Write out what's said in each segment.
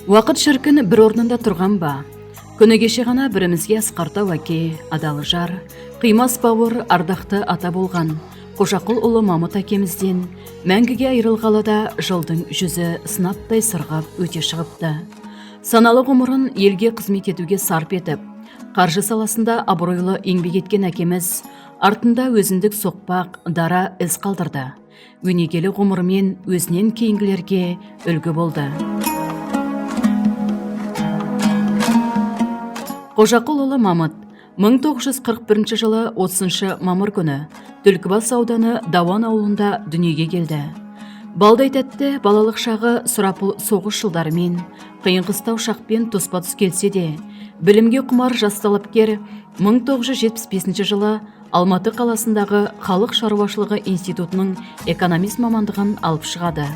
Уақыт шіркін бір орнында тұрған ба? Күні кеше ғана бірімізге асқартау әке, адалы жар, қимас бауыр, ардақты ата болған Қожақұл ұлы Мамыт әкемізден мәңгіге айырылғалы да жылдың жүзі сынаптай сырғап өте шығыпты. Саналы ғұмырын елге қызмет етуге сарп етіп, қаржы саласында абыройлы еңбек еткен әкеміз артында өзіндік соқпақ, дара із қалдырды. Өнегелі ғұмырымен өзінен кейінгілерге үлгі болды. Қожақұл ұлы Мамыт 1941 жылы 30 мамыр күні Түлкібас ауданы Дауан ауылында дүниеге келді. Балдай тәтті балалық шағы сұрапыл соғыс жылдарымен, қиын-қыстау шақпен тұспа-тұс келсе де, білімге құмар жас талапкер 1975 жылы Алматы қаласындағы Халық шаруашылығы институтының экономист мамандығын алып шығады.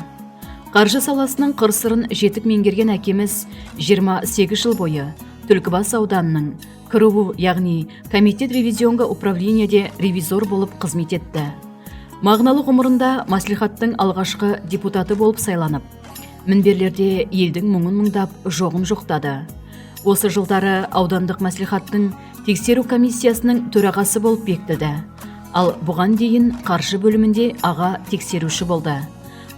Қаржы саласының қыр-сырын жетік меңгерген әкеміз 28 жыл бойы Түлкібас ауданының КРУ, яғни Комитет ревизионға управлениеде ревизор болып қызмет етті. Мағыналы ғұмырында маслихаттың алғашқы депутаты болып сайланып, мінберлерде елдің мұңын мұңдап, жоғын жоқтады. Осы жылдары аудандық маслихаттың тексеру комиссиясының төрағасы болып бекітілді. Ал бұған дейін қаржы бөлімінде аға тексеруші болды.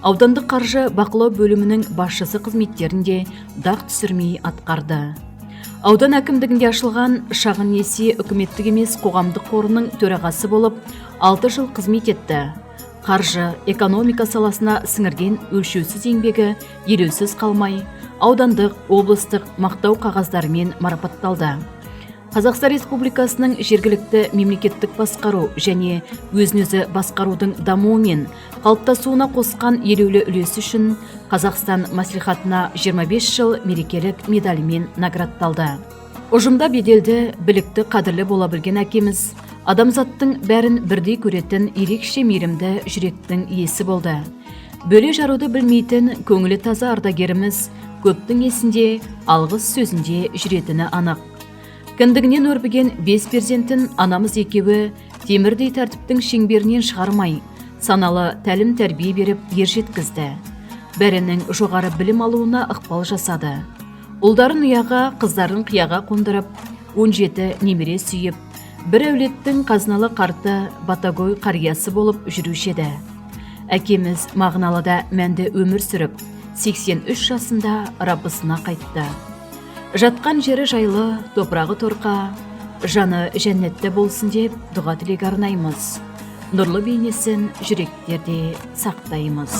Аудандық қаржы бақылау бөлімінің басшысы қызметтерінде дақ түсірмей атқарды. Аудан әкімдігінде ашылған шағын несие үкіметтік емес қоғамдық қорының төрағасы болып 6 жыл қызмет етті. Қаржы, экономика саласына сіңірген өлшеусіз еңбегі елеусіз қалмай, аудандық, облыстық мақтау қағаздарымен марапатталды. Қазақстан Республикасының жергілікті мемлекеттік басқару және өзін-өзі басқарудың дамуы мен қалыптасуына қосқан елеулі үлесі үшін Қазақстан мәслихатына 25 жыл мерекелік медалімен наградталды. Ұжымда беделді, білікті, қадірлі бола білген әкеміз адамзаттың бәрін бірдей көретін ерекше мейірімді жүректің иесі болды. Бөле жаруды білмейтін көңілі таза ардагеріміз көптің есінде, алғыс сөзінде жүретіні анық. Кіндігінен өрбіген 5 перзентін анамыз екеуі темірдей тәртіптің шеңберінен шығармай, саналы тәлім тәрбие беріп ержеткізді. Бәрінің жоғары білім алуына ықпал жасады. Ұлдарын ұяға, қыздарын қияға қондырып, 17 немере сүйіп, бір әулеттің қазыналы қарты батагой қариясы болып жүруші еді. Әкеміз мағыналыда мәнді өмір сүріп, 83 жасында Раббысына қайтты. Жатқан жері жайлы, топырағы торқа, жаны жәннетті болсын деп дұға тілек арнаймыз. Нұрлы бейнесін жүректерде сақтаймыз.